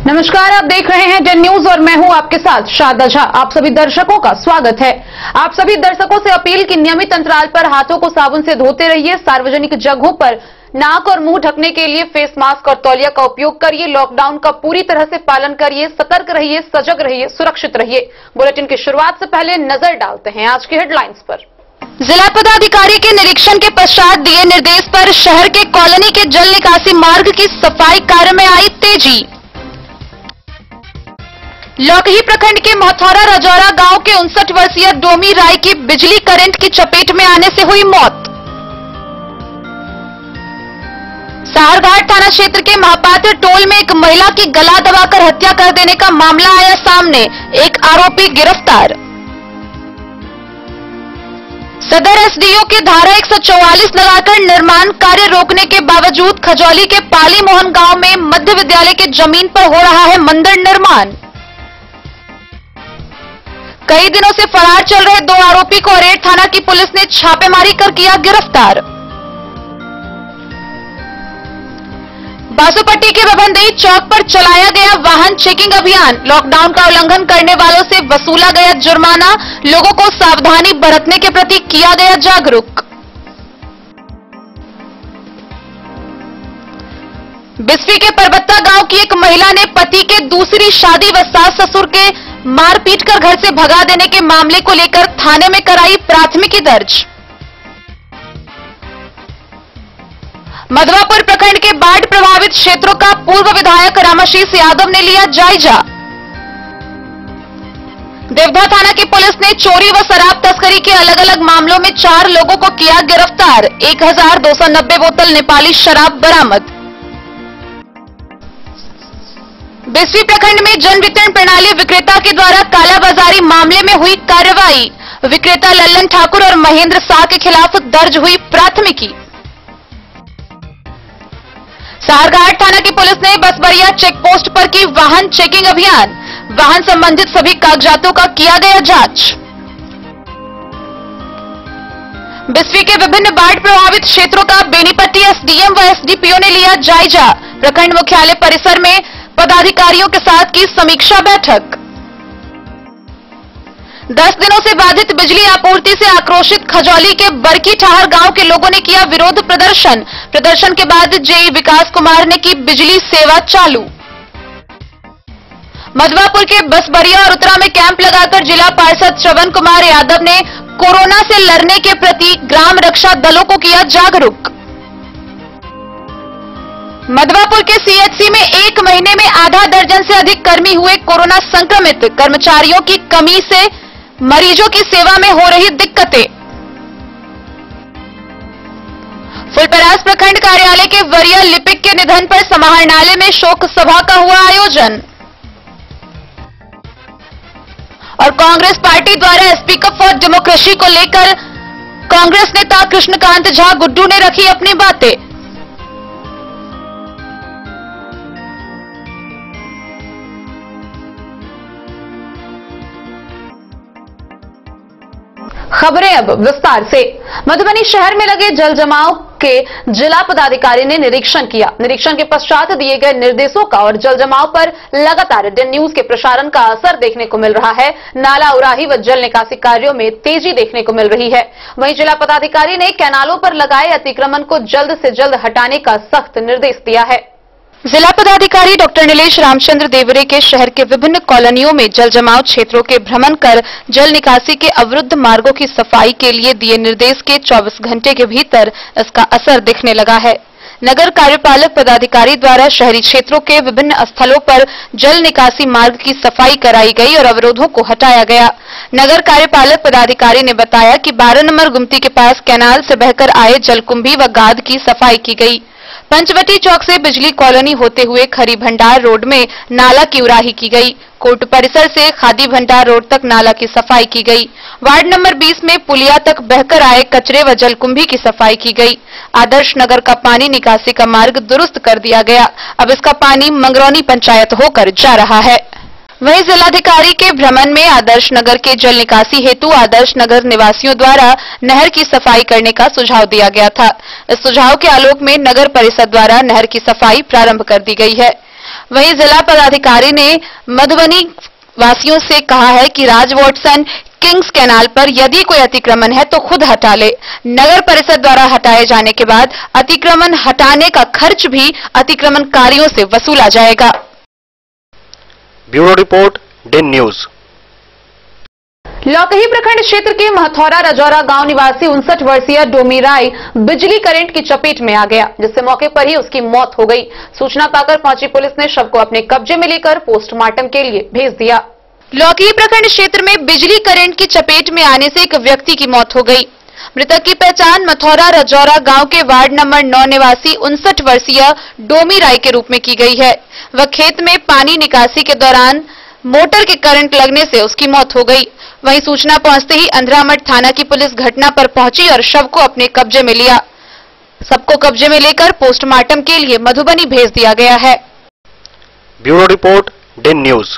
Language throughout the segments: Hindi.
नमस्कार, आप देख रहे हैं 10 न्यूज और मैं हूं आपके साथ शारदा झा। आप सभी दर्शकों का स्वागत है। आप सभी दर्शकों से अपील कि नियमित अंतराल पर हाथों को साबुन से धोते रहिए। सार्वजनिक जगहों पर नाक और मुंह ढकने के लिए फेस मास्क और तौलिया का उपयोग करिए। लॉकडाउन का पूरी तरह से पालन करिए। सतर्क रहिए, सजग रहिए, सुरक्षित रहिए। बुलेटिन की शुरुआत से पहले नजर डालते हैं आज की हेडलाइंस पर। जिला पदाधिकारी के निरीक्षण के पश्चात दिए निर्देश पर शहर के कॉलोनी के जल निकासी मार्ग की सफाई कार्य में आई तेजी। लौकही प्रखंड के महथौरा रजौरा गांव के 59 वर्षीय डोमी राय की बिजली करंट की चपेट में आने से हुई मौत। साहरघाट थाना क्षेत्र के महापात्र टोल में एक महिला की गला दबाकर हत्या कर देने का मामला आया सामने, एक आरोपी गिरफ्तार। सदर एसडीओ के धारा 144 लगाकर निर्माण कार्य रोकने के बावजूद खजौली के पाली मोहन गांव में मध्य विद्यालय के जमीन पर हो रहा है मंदिर निर्माण। कई दिनों से फरार चल रहे 2 आरोपी को अरेर थाना की पुलिस ने छापेमारी कर किया गिरफ्तार। बासुपट्टी के बभनदेई चौक पर चलाया गया वाहन चेकिंग अभियान। लॉकडाउन का उल्लंघन करने वालों से वसूला गया जुर्माना। लोगों को सावधानी बरतने के प्रति किया गया जागरूक। बिस्फी के परबत्ता गांव की एक महिला ने पति के दूसरी शादी व सास ससुर के मारपीट कर घर से भगा देने के मामले को लेकर थाने में कराई प्राथमिकी दर्ज। मधवापुर प्रखंड के बाढ़ प्रभावित क्षेत्रों का पूर्व विधायक रामाशीष यादव ने लिया जायजा। देवधा थाना की पुलिस ने चोरी व शराब तस्करी के अलग अलग मामलों में 4 लोगों को किया गिरफ्तार। 1290 बोतल नेपाली शराब बरामद। बिस्फी प्रखंड में जन वितरण प्रणाली विक्रेता के द्वारा कालाबाजारी मामले में हुई कार्रवाई। विक्रेता लल्लन ठाकुर और महेंद्र शाह के खिलाफ दर्ज हुई प्राथमिकी। साहरघाट थाना की पुलिस ने बसबरिया चेक पोस्ट पर की वाहन चेकिंग अभियान। वाहन संबंधित सभी कागजातों का किया गया जांच। बिस्फी के विभिन्न बाढ़ प्रभावित क्षेत्रों का बेनीपट्टी एसडीएम व एसडीपीओ ने लिया जायजा। प्रखंड मुख्यालय परिसर में पदाधिकारियों के साथ की समीक्षा बैठक। 10 दिनों से बाधित बिजली आपूर्ति से आक्रोशित खजौली के बरकी ठाहर गांव के लोगों ने किया विरोध प्रदर्शन। प्रदर्शन के बाद जेई विकास कुमार ने की बिजली सेवा चालू। मधवापुर के बसबरिया और उत्तरा में कैंप लगाकर जिला पार्षद श्रवण कुमार यादव ने कोरोना से लड़ने के प्रति ग्राम रक्षा दलों को किया जागरूक। मधवापुर के सीएचसी में 1 महीने में आधा दर्जन से अधिक कर्मी हुए कोरोना संक्रमित। कर्मचारियों की कमी से मरीजों की सेवा में हो रही दिक्कतें। फुलपरास प्रखंड कार्यालय के वरीय लिपिक के निधन पर समाहरणालय में शोक सभा का हुआ आयोजन। और कांग्रेस पार्टी द्वारा स्पीक अप फॉर डेमोक्रेसी को लेकर कांग्रेस नेता कृष्णकांत झा गुड्डू ने रखी अपनी बातें। खबरें अब विस्तार से। मधुबनी शहर में लगे जल जमाव के जिला पदाधिकारी ने निरीक्षण किया। निरीक्षण के पश्चात दिए गए निर्देशों का और जल जमाव पर लगातार 10 न्यूज के प्रसारण का असर देखने को मिल रहा है। नाला उराही व जल निकासी कार्यों में तेजी देखने को मिल रही है। वहीं जिला पदाधिकारी ने कैनालों पर लगाए अतिक्रमण को जल्द से जल्द हटाने का सख्त निर्देश दिया है। जिला पदाधिकारी डॉक्टर नीलेश रामचंद्र देवरे के शहर के विभिन्न कॉलोनियों में जल जमाव क्षेत्रों के भ्रमण कर जल निकासी के अवरुद्ध मार्गों की सफाई के लिए दिए निर्देश के 24 घंटे के भीतर इसका असर दिखने लगा है। नगर कार्यपालक पदाधिकारी द्वारा शहरी क्षेत्रों के विभिन्न स्थलों पर जल निकासी मार्ग की सफाई कराई गई और अवरोधों को हटाया गया। नगर कार्यपालक पदाधिकारी ने बताया कि 12 नंबर गुमती के पास कैनाल से बहकर आए जलकुंभी व गाद की सफाई की गई। पंचवटी चौक से बिजली कॉलोनी होते हुए खरी भंडार रोड में नाला की उराही की गई। कोर्ट परिसर से खादी भंडार रोड तक नाला की सफाई की गई। वार्ड नंबर 20 में पुलिया तक बहकर आए कचरे व जलकुंभी की सफाई की गई। आदर्श नगर का पानी निकासी का मार्ग दुरुस्त कर दिया गया। अब इसका पानी मंगरौनी पंचायत होकर जा रहा है। वहीं जिलाधिकारी के भ्रमण में आदर्श नगर के जल निकासी हेतु आदर्श नगर निवासियों द्वारा नहर की सफाई करने का सुझाव दिया गया था। इस सुझाव के आलोक में नगर परिषद द्वारा नहर की सफाई प्रारंभ कर दी गई है। वहीं जिला पदाधिकारी ने मधुबनी वासियों से कहा है कि राज वॉटसन किंग्स कैनाल पर यदि कोई अतिक्रमण है तो खुद हटा ले। नगर परिषद द्वारा हटाए जाने के बाद अतिक्रमण हटाने का खर्च भी अतिक्रमणकारियों से वसूला जाएगा। Bureau report Den News. Laukahi प्रखंड क्षेत्र के महथौरा रजौरा गांव निवासी 59 वर्षीय डोमी राय बिजली करंट की चपेट में आ गया, जिससे मौके पर ही उसकी मौत हो गई। सूचना पाकर पहुंची पुलिस ने शव को अपने कब्जे में लेकर पोस्टमार्टम के लिए भेज दिया। लौकही प्रखंड क्षेत्र में बिजली करंट की चपेट में आने से एक व्यक्ति की मौत हो गई। मृतक की पहचान महथौरा रजौरा गांव के वार्ड नंबर 9 निवासी 59 वर्षीय डोमी राय के रूप में की गई है। वह खेत में पानी निकासी के दौरान मोटर के करंट लगने से उसकी मौत हो गई। वहीं सूचना पहुंचते ही अंधरामठ थाना की पुलिस घटना पर पहुंची और शव को अपने कब्जे में लिया। सबको कब्जे में लेकर पोस्टमार्टम के लिए मधुबनी भेज दिया गया है। Bureau report Den News.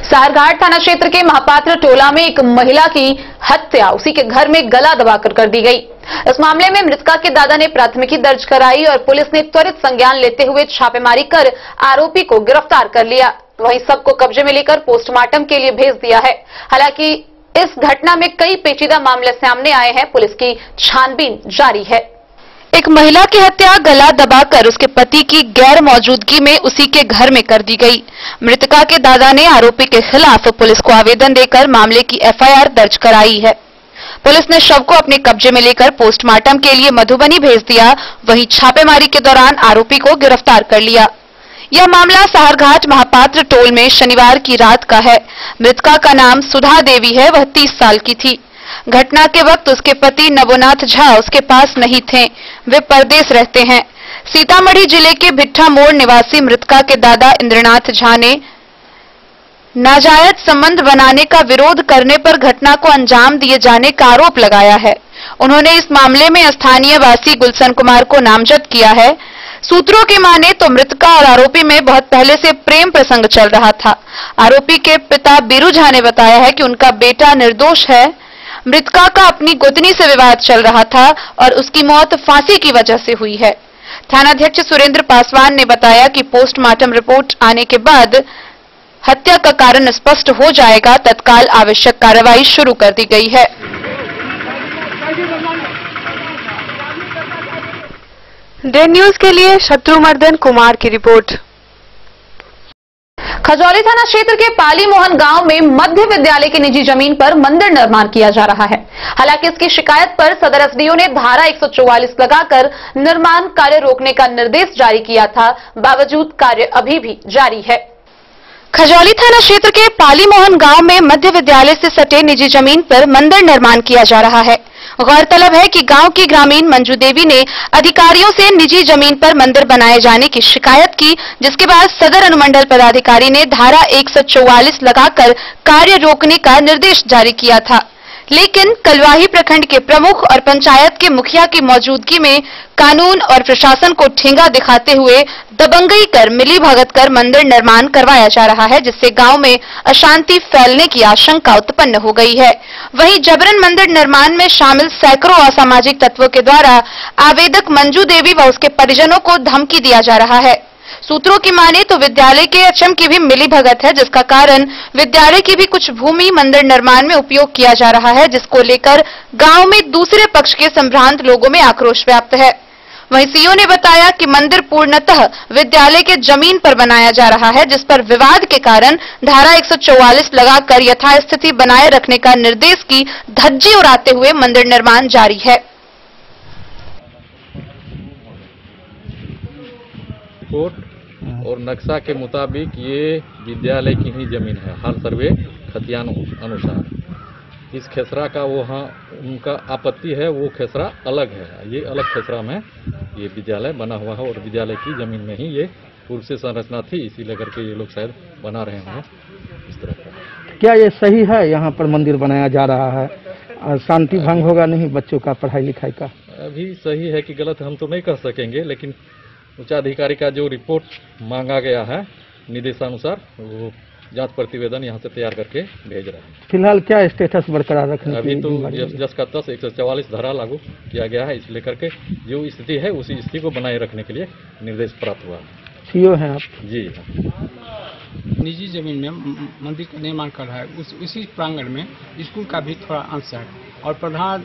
Sarghat थाना क्षेत्र के महापात्र टोला में एक महिला की हत्या उसी के घर में गला दबाकर कर दी गई। इस मामले में मृतका के दादा ने प्राथमिकी दर्ज कराई और पुलिस ने त्वरित संज्ञान लेते हुए छापेमारी कर आरोपी को गिरफ्तार कर लिया। वहीं सबको कब्जे में लेकर पोस्टमार्टम के लिए भेज दिया है। हालांकि इस घटना में कई पेचीदा मामले सामने आए हैं। पुलिस की छानबीन जारी है। एक महिला की हत्या गला दबाकर उसके पति की गैर मौजूदगी में उसी के घर में कर दी गई। मृतका के दादा ने आरोपी के खिलाफ पुलिस को आवेदन देकर मामले की एफआईआर दर्ज कराई है। पुलिस ने शव को अपने कब्जे में लेकर पोस्टमार्टम के लिए मधुबनी भेज दिया। वहीं छापेमारी के दौरान आरोपी को गिरफ्तार कर लिया। यह मामला सारघाट महापात्र टोल में शनिवार की रात का है। मृतका का नाम सुधा देवी है। वह 30 साल की थी। घटना के वक्त उसके पति नवोनाथ झा उसके पास नहीं थे। वे परदेश रहते हैं। सीतामढ़ी जिले के भिट्ठा मोड़ निवासी मृतका के दादा इंद्रनाथ झा ने नाजायज संबंध बनाने का विरोध करने पर घटना को अंजाम दिए जाने का आरोप लगाया है। उन्होंने इस मामले में स्थानीय वासी गुलशन कुमार को नामजद किया है। सूत्रों की माने तो मृतका और आरोपी में बहुत पहले से प्रेम प्रसंग चल रहा था। आरोपी के पिता बीरू झा ने बताया है कि उनका बेटा निर्दोष है। मृतका का अपनी गोतनी से विवाद चल रहा था और उसकी मौत फांसी की वजह से हुई है। थानाध्यक्ष सुरेंद्र पासवान ने बताया कि पोस्टमार्टम रिपोर्ट आने के बाद हत्या का कारण स्पष्ट हो जाएगा। तत्काल आवश्यक कार्रवाई शुरू कर दी गई है। डेन न्यूज के लिए शत्रुमर्दन कुमार की रिपोर्ट। खजौली थाना क्षेत्र के पाली मोहन गांव में मध्य विद्यालय की निजी जमीन पर मंदिर निर्माण किया जा रहा है। हालांकि इसकी शिकायत पर सदर एसडीओ ने धारा 144 लगाकर निर्माण कार्य रोकने का निर्देश जारी किया था। बावजूद कार्य अभी भी जारी है। खजौली थाना क्षेत्र के पाली मोहन गांव में मध्य विद्यालय से सटे निजी जमीन पर मंदिर निर्माण किया जा रहा है। गौरतलब है कि गांव की ग्रामीण मंजू देवी ने अधिकारियों से निजी जमीन पर मंदिर बनाए जाने की शिकायत की, जिसके बाद सदर अनुमंडल पदाधिकारी ने धारा 144 लगाकर कार्य रोकने का निर्देश जारी किया था। लेकिन कलवाही प्रखंड के प्रमुख और पंचायत के मुखिया की मौजूदगी में कानून और प्रशासन को ठेंगा दिखाते हुए दबंगई कर मिलीभगत कर मंदिर निर्माण करवाया जा रहा है, जिससे गांव में अशांति फैलने की आशंका उत्पन्न हो गई है। वहीं जबरन मंदिर निर्माण में शामिल सैकड़ों असामाजिक तत्वों के द्वारा आवेदक मंजू देवी व उसके परिजनों को धमकी दिया जा रहा है। सूत्रों की माने तो विद्यालय के एचएम की भी मिलीभगत है, जिसका कारण विद्यालय की भी कुछ भूमि मंदिर निर्माण में उपयोग किया जा रहा है, जिसको लेकर गांव में दूसरे पक्ष के संभ्रांत लोगों में आक्रोश व्याप्त है। वहीं सीओ ने बताया कि मंदिर पूर्णतः विद्यालय के जमीन पर बनाया जा रहा है, जिस पर विवाद के कारण धारा 144 लगाकर यथास्थिति बनाए रखने का निर्देश की धज्जी उड़ाते हुए मंदिर निर्माण जारी है। और नक्शा के मुताबिक ये विद्यालय की ही जमीन है, हाल सर्वे खतियान अनुसार। इस खेसरा का वहाँ उनका आपत्ति है, वो खेसरा अलग है, ये अलग खेसरा में ये विद्यालय बना हुआ है और विद्यालय की जमीन में ही ये पूर्व से संरचना थी, इसी लेकर के ये लोग शायद बना रहे हैं इस तरह का। क्या ये सही है? यहाँ पर मंदिर बनाया जा रहा है, शांति भंग होगा नहीं बच्चों का पढ़ाई लिखाई का? अभी सही है कि गलत हम तो नहीं कह सकेंगे, लेकिन उच्चाधिकारी का जो रिपोर्ट मांगा गया है निर्देशानुसार, वो जांच प्रतिवेदन यहाँ से तैयार करके भेज रहे हैं। फिलहाल क्या स्टेटस बरकरार रखने की? अभी तो जस का 144 धारा लागू किया गया है, इस लेकर के जो स्थिति है उसी स्थिति को बनाए रखने के लिए निर्देश प्राप्त हुआ है। सीओ हैं आप? जी। निजी जमीन में मंदिर का निर्माण कर रहा है, उसी प्रांगण में स्कूल का भी थोड़ा अंश है और प्रधान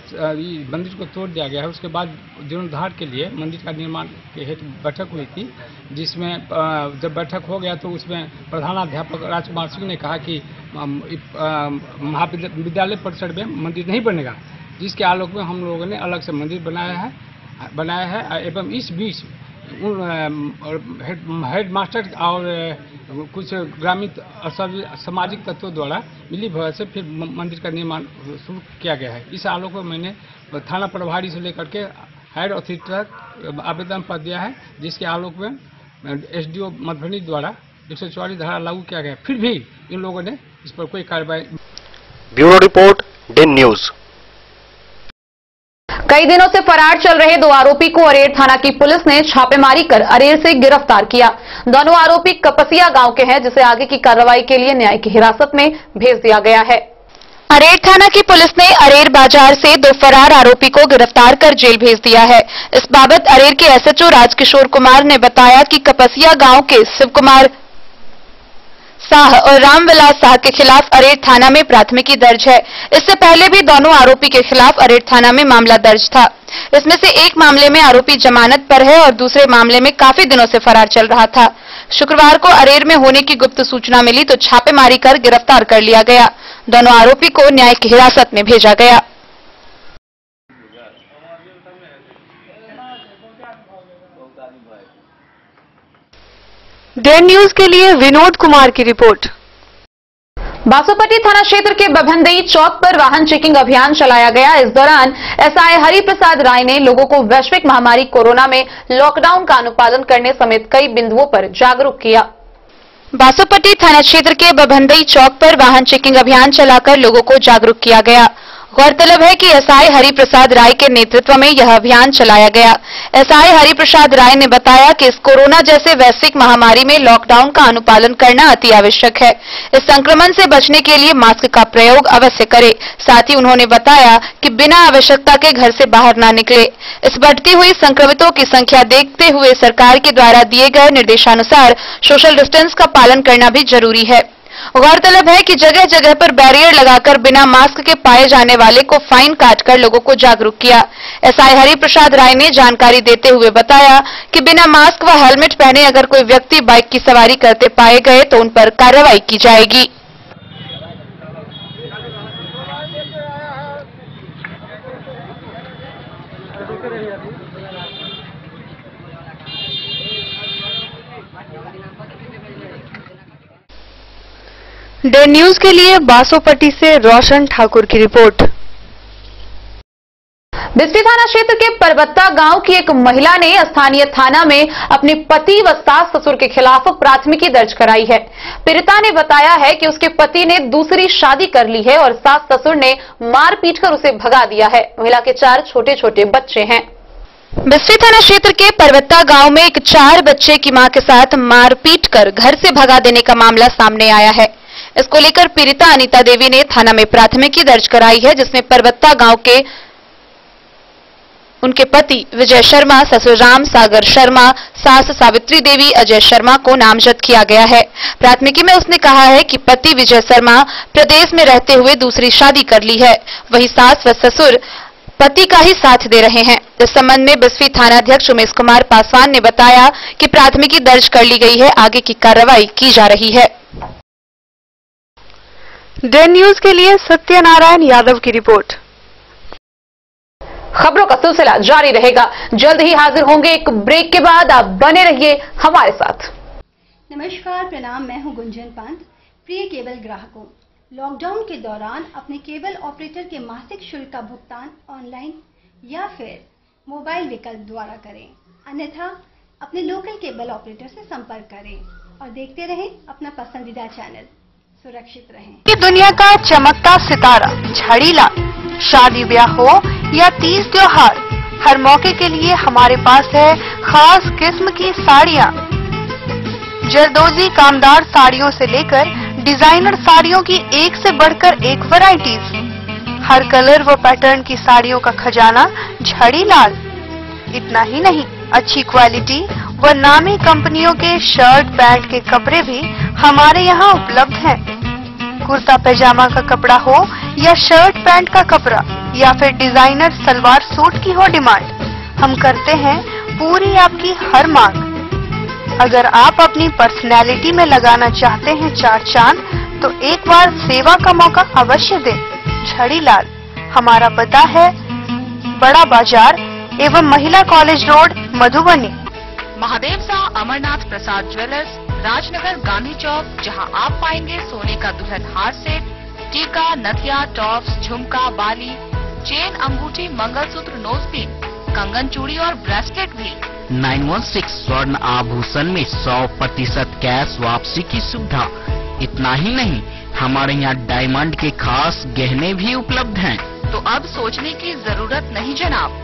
मंदिर को तोड़ दिया गया है। उसके बाद जीर्णोद्धार के लिए मंदिर का निर्माण के हेतु बैठक हुई थी, जिसमें जब बैठक हो गया तो उसमें प्रधानाध्यापक राजकुमार सिंह ने कहा कि महाविद्यालय परिसर में मंदिर नहीं बनेगा, जिसके आलोक में हम लोगों ने अलग से मंदिर बनाया है एवं इस बीच हेड मास्टर और कुछ ग्रामीण सामाजिक तत्वों द्वारा मिली भगत से फिर मंदिर का निर्माण शुरू किया गया है। इस आलोक में मैंने थाना प्रभारी से लेकर के हायर अथॉरिटी तक आवेदन पत्र दिया है, जिसके आलोक में एसडीओ मधुबनी द्वारा 144 धारा लागू किया गया। फिर भी इन लोगों ने इस पर कोई कार्रवाई। Bureau report Den News. कई दिनों से फरार चल रहे 2 आरोपी को अरेर थाना की पुलिस ने छापेमारी कर अरेर से गिरफ्तार किया। दोनों आरोपी कपसिया गांव के हैं, जिसे आगे की कार्रवाई के लिए न्यायिक हिरासत में भेज दिया गया है। अरेर थाना की पुलिस ने अरेर बाजार से 2 फरार आरोपी को गिरफ्तार कर जेल भेज दिया है। इस बाबत अरेर के एसएचओ राजकिशोर कुमार ने बताया कि कपसिया गांव के शिव कुमार शाह और रामविलास शाह के खिलाफ अरेर थाना में प्राथमिकी दर्ज है। इससे पहले भी दोनों आरोपी के खिलाफ अरेर थाना में मामला दर्ज था। इसमें से एक मामले में आरोपी जमानत पर है और दूसरे मामले में काफी दिनों से फरार चल रहा था। शुक्रवार को अरेर में होने की गुप्त सूचना मिली तो छापेमारी कर गिरफ्तार कर लिया गया। दोनों आरोपी को न्यायिक हिरासत में भेजा गया। डेन न्यूज के लिए विनोद कुमार की रिपोर्ट। बासोपट्टी थाना क्षेत्र के बभंदई चौक पर वाहन चेकिंग अभियान चलाया गया। इस दौरान एसआई हरिप्रसाद राय ने लोगों को वैश्विक महामारी कोरोना में लॉकडाउन का अनुपालन करने समेत कई बिंदुओं पर जागरूक किया। बासोपट्टी थाना क्षेत्र के बभंदई चौक पर वाहन चेकिंग अभियान चलाकर लोगों को जागरूक किया गया। गौरतलब है कि एसआई हरिप्रसाद राय के नेतृत्व में यह अभियान चलाया गया। एसआई हरिप्रसाद राय ने बताया कि इस कोरोना जैसे वैश्विक महामारी में लॉकडाउन का अनुपालन करना अति आवश्यक है। इस संक्रमण से बचने के लिए मास्क का प्रयोग अवश्य करें। साथ ही उन्होंने बताया कि बिना आवश्यकता के घर से बाहर न निकले। इस बढ़ती हुई संक्रमितों की संख्या देखते हुए सरकार के द्वारा दिए गए निर्देशानुसार सोशल डिस्टेंस का पालन करना भी जरूरी है। गौरतलब है कि जगह जगह पर बैरियर लगाकर बिना मास्क के पाए जाने वाले को फाइन काटकर लोगों को जागरूक किया। एसआई हरिप्रसाद राय ने जानकारी देते हुए बताया कि बिना मास्क व हेलमेट पहने अगर कोई व्यक्ति बाइक की सवारी करते पाए गए तो उन पर कार्रवाई की जाएगी। डेन न्यूज के लिए बासोपट्टी से रोशन ठाकुर की रिपोर्ट। बिस्टी थाना क्षेत्र के परबत्ता गांव की एक महिला ने स्थानीय थाना में अपने पति व सास ससुर के खिलाफ प्राथमिकी दर्ज कराई है। पीड़िता ने बताया है कि उसके पति ने दूसरी शादी कर ली है और सास ससुर ने मार पीट कर उसे भगा दिया है। महिला के 4 छोटे छोटे बच्चे हैं। बिस्टी थाना क्षेत्र के परबत्ता गांव में एक 4 बच्चे की मां के साथ मारपीट कर घर से भगा देने का मामला सामने आया है। इसको लेकर पीड़िता अनीता देवी ने थाना में प्राथमिकी दर्ज कराई है, जिसमें परबत्ता गांव के उनके पति विजय शर्मा, ससुर राम सागर शर्मा, सास सावित्री देवी अजय शर्मा को नामजद किया गया है। प्राथमिकी में उसने कहा है कि पति विजय शर्मा प्रदेश में रहते हुए दूसरी शादी कर ली है। वही सास व ससुर पति का ही साथ दे रहे हैं। इस संबंध में बिस्फी थानाध्यक्ष उमेश कुमार पासवान ने बताया कि प्राथमिकी दर्ज कर ली गई है, आगे की कार्रवाई की जा रही है। डेन न्यूज के लिए सत्यनारायण यादव की रिपोर्ट। खबरों का सिलसिला जारी रहेगा। जल्द ही हाजिर होंगे एक ब्रेक के बाद। आप बने रहिए हमारे साथ। नमस्कार, प्रणाम। मैं हूं गुंजन पंत। प्रिय केबल ग्राहकों, लॉकडाउन के दौरान अपने केबल ऑपरेटर के मासिक शुल्क का भुगतान ऑनलाइन या फिर मोबाइल विकल्प द्वारा करें, अन्यथा अपने लोकल केबल ऑपरेटर से संपर्क करें और देखते रहें अपना पसंदीदा चैनल। सुरक्षित रहें। दुनिया का चमकता सितारा झाड़ीलाल, शादी ब्याह हो या तीज त्योहार, हर मौके के लिए हमारे पास है खास किस्म की साड़ियाँ। जरदोजी कामदार साड़ियों से लेकर डिजाइनर साड़ियों की एक से बढ़कर एक वैरायटीज, हर कलर व पैटर्न की साड़ियों का खजाना झाड़ीलाल। इतना ही नहीं, अच्छी क्वालिटी व नामी कंपनियों के शर्ट पैंट के कपड़े भी हमारे यहाँ उपलब्ध हैं। कुर्ता पैजामा का कपड़ा हो या शर्ट पैंट का कपड़ा या फिर डिजाइनर सलवार सूट की हो डिमांड, हम करते हैं पूरी आपकी हर मांग। अगर आप अपनी पर्सनैलिटी में लगाना चाहते हैं चार चांद तो एक बार सेवा का मौका अवश्य दें। छड़ीलाल, हमारा पता है बड़ा बाजार एवं महिला कॉलेज रोड, मधुबनी। महादेव शाह अमरनाथ प्रसाद ज्वेलर्स, राजनगर, गांधी चौक, जहां आप पाएंगे सोने का दुल्हन हार सेट, टीका, नथिया, टॉप्स, झुमका, बाली, चेन, अंगूठी, मंगलसूत्र, नोजपिन, कंगन, चूड़ी और ब्रेसलेट भी। 916 स्वर्ण आभूषण में 100% कैश वापसी की सुविधा। इतना ही नहीं, हमारे यहाँ डायमंड के खास गहने भी उपलब्ध हैं। तो अब सोचने की जरूरत नहीं जनाब,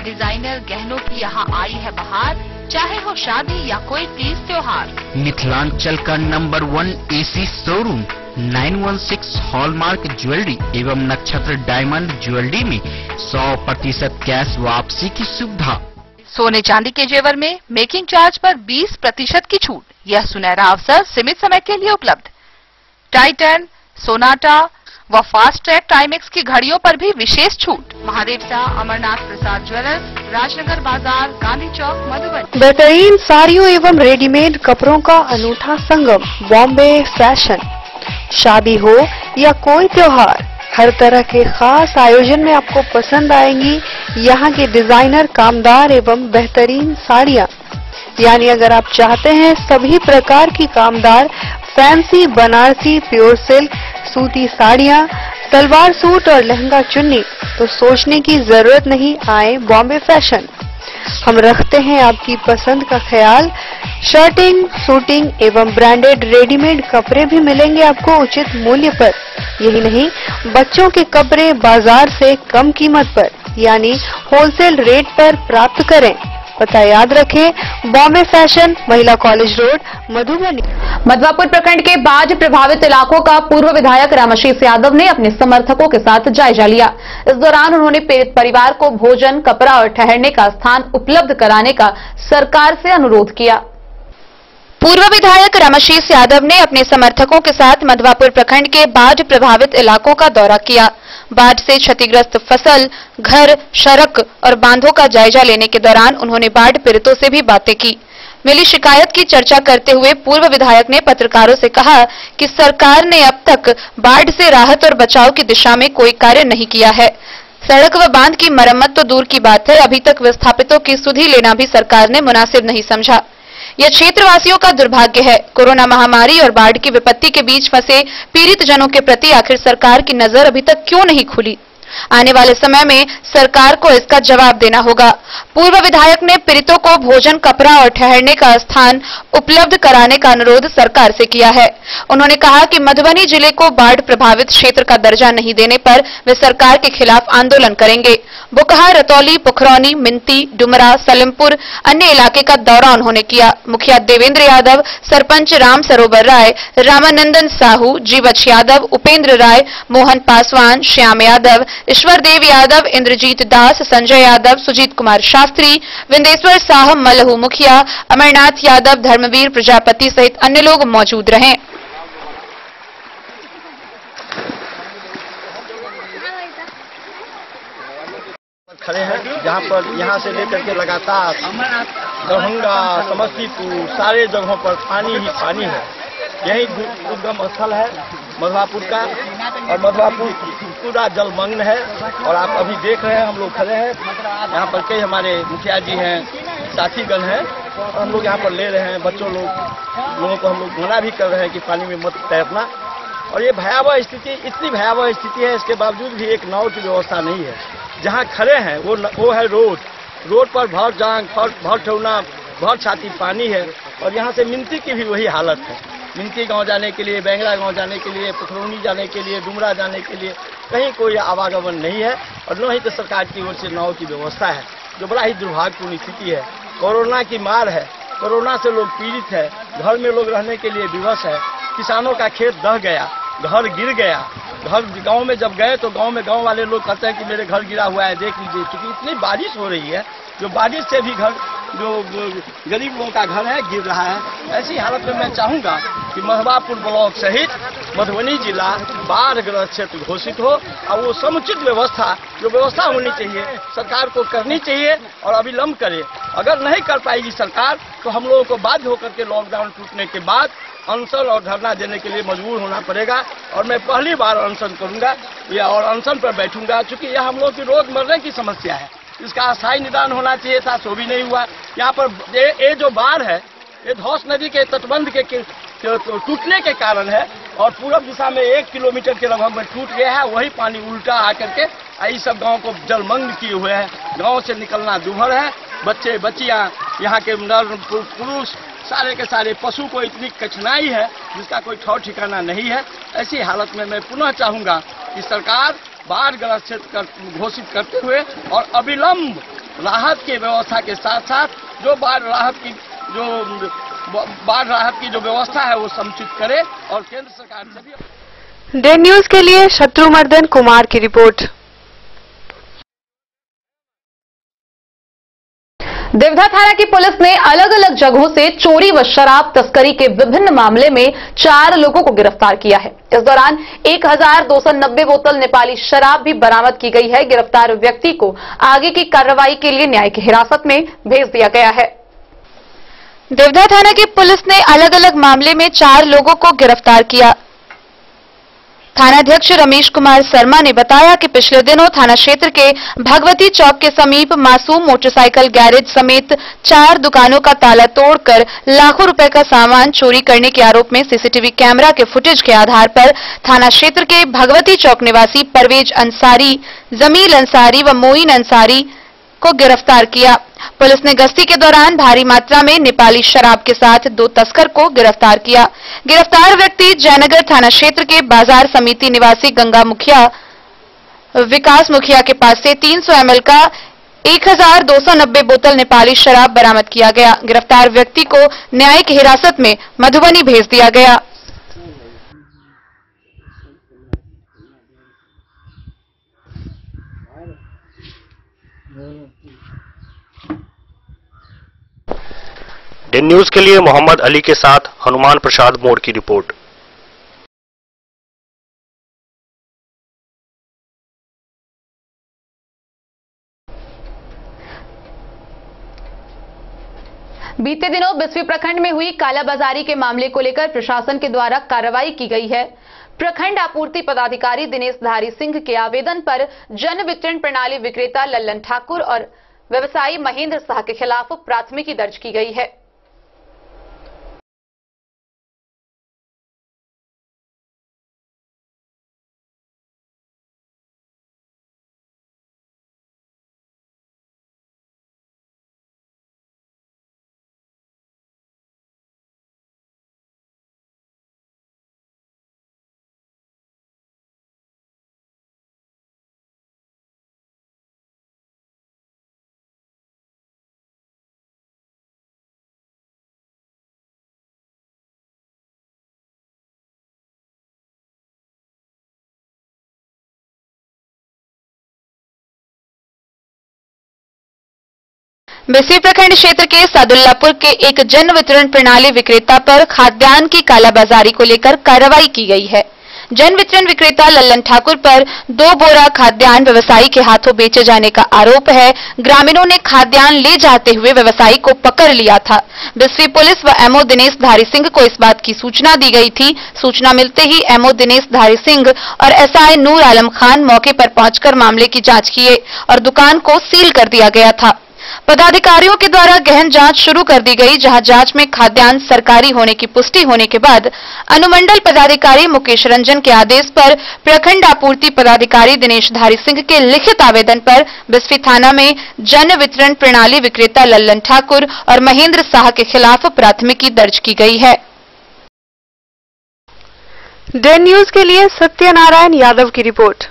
डिजाइनर गहनों की यहाँ आई है बहार, चाहे हो शादी या कोई तीज त्योहार। मिथिलांचल का number 1 AC showroom 916 hallmark jewellery एवं नक्षत्र डायमंड ज्वेलरी में 100% कैश वापसी की सुविधा। सोने चांदी के जेवर में मेकिंग चार्ज पर 20% की छूट। यह सुनहरा अवसर सीमित समय के लिए उपलब्ध। टाइटन, सोनाटा व फास्ट ट्रैक टाइमेक्स की घड़ियों पर भी विशेष छूट। महादेव शाह अमरनाथ प्रसाद ज्वेलर्स, राजनगर बाजार, गांधी चौक, मधुबनी। बेहतरीन साड़ियों एवं रेडीमेड कपड़ों का अनूठा संगम, बॉम्बे फैशन। शादी हो या कोई त्योहार, हर तरह के खास आयोजन में आपको पसंद आएंगी यहाँ की डिजाइनर, कामदार एवं बेहतरीन साड़ियाँ। यानी अगर आप चाहते हैं सभी प्रकार की कामदार, फैंसी, बनारसी, प्योर सिल्क, सूती साड़ियाँ, सलवार सूट और लहंगा चुन्नी, तो सोचने की जरूरत नहीं, आए बॉम्बे फैशन। हम रखते हैं आपकी पसंद का ख्याल। शर्टिंग, शूटिंग एवं ब्रांडेड रेडीमेड कपड़े भी मिलेंगे आपको उचित मूल्य पर। यही नहीं, बच्चों के कपड़े बाजार से कम कीमत पर यानी होलसेल रेट पर प्राप्त करें। पता याद रखें, बॉम्बे फैशन, महिला कॉलेज रोड, मधुबनी। मधवापुर प्रखंड के बाढ़ प्रभावित इलाकों का पूर्व विधायक रामाशीष यादव ने अपने समर्थकों के साथ जायजा लिया। इस दौरान उन्होंने पीड़ित परिवार को भोजन, कपड़ा और ठहरने का स्थान उपलब्ध कराने का सरकार से अनुरोध किया। पूर्व विधायक रामाशीष यादव ने अपने समर्थकों के साथ मधवापुर प्रखंड के बाढ़ प्रभावित इलाकों का दौरा किया। बाढ़ से क्षतिग्रस्त फसल, घर, सड़क और बांधों का जायजा लेने के दौरान उन्होंने बाढ़ पीड़ितों से भी बातें की। मिली शिकायत की चर्चा करते हुए पूर्व विधायक ने पत्रकारों से कहा कि सरकार ने अब तक बाढ़ से राहत और बचाव की दिशा में कोई कार्य नहीं किया है। सड़क व बांध की मरम्मत तो दूर की बात है, अभी तक विस्थापितों की सुधि लेना भी सरकार ने मुनासिब नहीं समझा। यह क्षेत्रवासियों का दुर्भाग्य है। कोरोना महामारी और बाढ़ की विपत्ति के बीच फंसे पीड़ित जनों के प्रति आखिर सरकार की नजर अभी तक क्यों नहीं खुली? आने वाले समय में सरकार को इसका जवाब देना होगा। पूर्व विधायक ने पीड़ितों को भोजन, कपड़ा और ठहरने का स्थान उपलब्ध कराने का अनुरोध सरकार से किया है। उन्होंने कहा कि मधुबनी जिले को बाढ़ प्रभावित क्षेत्र का दर्जा नहीं देने पर वे सरकार के खिलाफ आंदोलन करेंगे। बुकहा, रतौली, पुखरौनी, मिंती, डुमरा, सलेमपुर अन्य इलाके का दौरा उन्होंने किया। मुखिया देवेंद्र यादव, सरपंच राम सरोवर राय, रामानंदन साहू, जीवछ यादव, उपेंद्र राय, मोहन पासवान, श्याम यादव, ईश्वर देव यादव, इंद्रजीत दास, संजय यादव, सुजीत कुमार शास्त्री, विंदेश्वर साहब, मलहू मुखिया, अमरनाथ यादव, धर्मवीर प्रजापति सहित अन्य लोग मौजूद रहे। खड़े हैं जहां पर यहां से लेकर के लगातार दरभंगा, समस्तीपुर सारे जगहों पर पानी ही पानी है। यही उद्गम स्थल है मधवापुर का और मधवापुर पूरा जलमग्न है। और आप अभी देख रहे हैं, हम लोग खड़े हैं यहाँ पर, कई हमारे मुखिया जी हैं, साथीगण हैं और हम लोग यहाँ पर ले रहे हैं। बच्चों लोगों को हम लोग मना भी कर रहे हैं कि पानी में मत तैरना। और ये भयावह स्थिति, इतनी भयावह स्थिति है, इसके बावजूद भी एक नाव की व्यवस्था नहीं है। जहाँ खड़े हैं वो है रोड पर भर जांग, भर ठेवना, भर छाती पानी है। और यहाँ से मिंती की भी वही हालत है। मिंती गांव जाने के लिए, बेंगरा गांव जाने के लिए, पुखरौनी जाने के लिए, डुमरा जाने के लिए कहीं कोई आवागमन नहीं है और न ही तो सरकार की ओर से नाव की व्यवस्था है, जो बड़ा ही दुर्भाग्यपूर्ण स्थिति है। कोरोना की मार है, कोरोना से लोग पीड़ित है, घर में लोग रहने के लिए विवश है। किसानों का खेत दह गया, घर गिर गया। घर गांव में जब गए तो गांव वाले लोग कहते हैं कि मेरे घर गिरा हुआ है, देख लीजिए। क्योंकि इतनी बारिश हो रही है, जो बारिश से भी घर जो गरीब लोगों का घर है गिर रहा है। ऐसी हालत में मैं चाहूँगा कि महबापुर ब्लॉक सहित मधुबनी जिला बाढ़ग्रस्त क्षेत्र घोषित हो और वो समुचित व्यवस्था जो व्यवस्था होनी चाहिए सरकार को करनी चाहिए और अविलंब करे। अगर नहीं कर पाएगी सरकार तो हम लोगों को बाध्य होकर के लॉकडाउन टूटने के बाद अनशन और धरना देने के लिए मजबूर होना पड़ेगा। और मैं पहली बार अनशन करूंगा या और अनशन पर बैठूंगा, क्योंकि यह हम लोग की रोज मरने की समस्या है। इसका अस्थायी निदान होना चाहिए था, सो भी नहीं हुआ। यहाँ पर ये जो बाढ़ है ये धौस नदी के तटबंध के टूटने के कारण है और पूरब दिशा में 1 किलोमीटर के लगभग में टूट गया है। वही पानी उल्टा आकर के इस सब गाँव को जलमग्न किए हुए हैं। गाँव से निकलना दूभर है। बच्चे बच्चियाँ यहाँ के नर पुरुष सारे के सारे पशु को इतनी कठिनाई है जिसका कोई ठौर ठिकाना नहीं है। ऐसी हालत में मैं पुनः चाहूँगा कि सरकार बाढ़ग्रस्त क्षेत्र घोषित करते हुए और अविलंब राहत की व्यवस्था के साथ साथ जो बाढ़ राहत की जो व्यवस्था है वो समुचित करे और केंद्र सरकार से भी। डे न्यूज के लिए शत्रुमर्दन कुमार की रिपोर्ट। देवधा थाना की पुलिस ने अलग अलग जगहों से चोरी व शराब तस्करी के विभिन्न मामले में 4 लोगों को गिरफ्तार किया है। इस दौरान 1290 बोतल नेपाली शराब भी बरामद की गई है। गिरफ्तार व्यक्ति को आगे की कार्रवाई के लिए न्यायिक हिरासत में भेज दिया गया है। देवधा थाना की पुलिस ने अलग अलग मामले में 4 लोगों को गिरफ्तार किया। थानाध्यक्ष रमेश कुमार शर्मा ने बताया कि पिछले दिनों थाना क्षेत्र के भगवती चौक के समीप मासूम मोटरसाइकिल गैरेज समेत 4 दुकानों का ताला तोड़कर लाखों रुपए का सामान चोरी करने के आरोप में सीसीटीवी कैमरा के फुटेज के आधार पर थाना क्षेत्र के भगवती चौक निवासी परवेज अंसारी, जमील अंसारी व मोइन अंसारी को गिरफ्तार किया। पुलिस ने गश्ती के दौरान भारी मात्रा में नेपाली शराब के साथ 2 तस्कर को गिरफ्तार किया। गिरफ्तार व्यक्ति जयनगर थाना क्षेत्र के बाजार समिति निवासी गंगा मुखिया विकास मुखिया के पास से 300 ml का 1290 बोतल नेपाली शराब बरामद किया गया। गिरफ्तार व्यक्ति को न्यायिक हिरासत में मधुबनी भेज दिया गया। डे न्यूज के लिए मोहम्मद अली के साथ हनुमान प्रसाद मोड़ की रिपोर्ट। बीते दिनों बिस्फी प्रखंड में हुई कालाबाजारी के मामले को लेकर प्रशासन के द्वारा कार्रवाई की गई है। प्रखंड आपूर्ति पदाधिकारी दिनेश धारी सिंह के आवेदन पर जन वितरण प्रणाली विक्रेता लल्लन ठाकुर और व्यवसायी महेंद्र शाह के खिलाफ प्राथमिकी दर्ज की गई है। बिस्फी प्रखंड क्षेत्र के सादुल्लापुर के एक जन वितरण प्रणाली विक्रेता पर खाद्यान्न की कालाबाजारी को लेकर कार्रवाई की गई है। जन वितरण विक्रेता लल्लन ठाकुर पर 2 बोरा खाद्यान्न व्यवसायी के हाथों बेचे जाने का आरोप है। ग्रामीणों ने खाद्यान्न ले जाते हुए व्यवसायी को पकड़ लिया था। बिस्फी पुलिस व एमओ दिनेश धारी सिंह को इस बात की सूचना दी गई थी। सूचना मिलते ही एमओ दिनेश धारी सिंह और एसआई नूर आलम खान मौके पर पहुंचकर मामले की जांच किए और दुकान को सील कर दिया गया था। पदाधिकारियों के द्वारा गहन जांच शुरू कर दी गई, जहां जांच में खाद्यान्न सरकारी होने की पुष्टि होने के बाद अनुमंडल पदाधिकारी मुकेश रंजन के आदेश पर प्रखंड आपूर्ति पदाधिकारी दिनेश धारी सिंह के लिखित आवेदन पर बिस्फी थाना में जन वितरण प्रणाली विक्रेता लल्लन ठाकुर और महेंद्र शाह के खिलाफ प्राथमिकी दर्ज की गई है। डे न्यूज के लिए सत्यनारायण यादव की रिपोर्ट।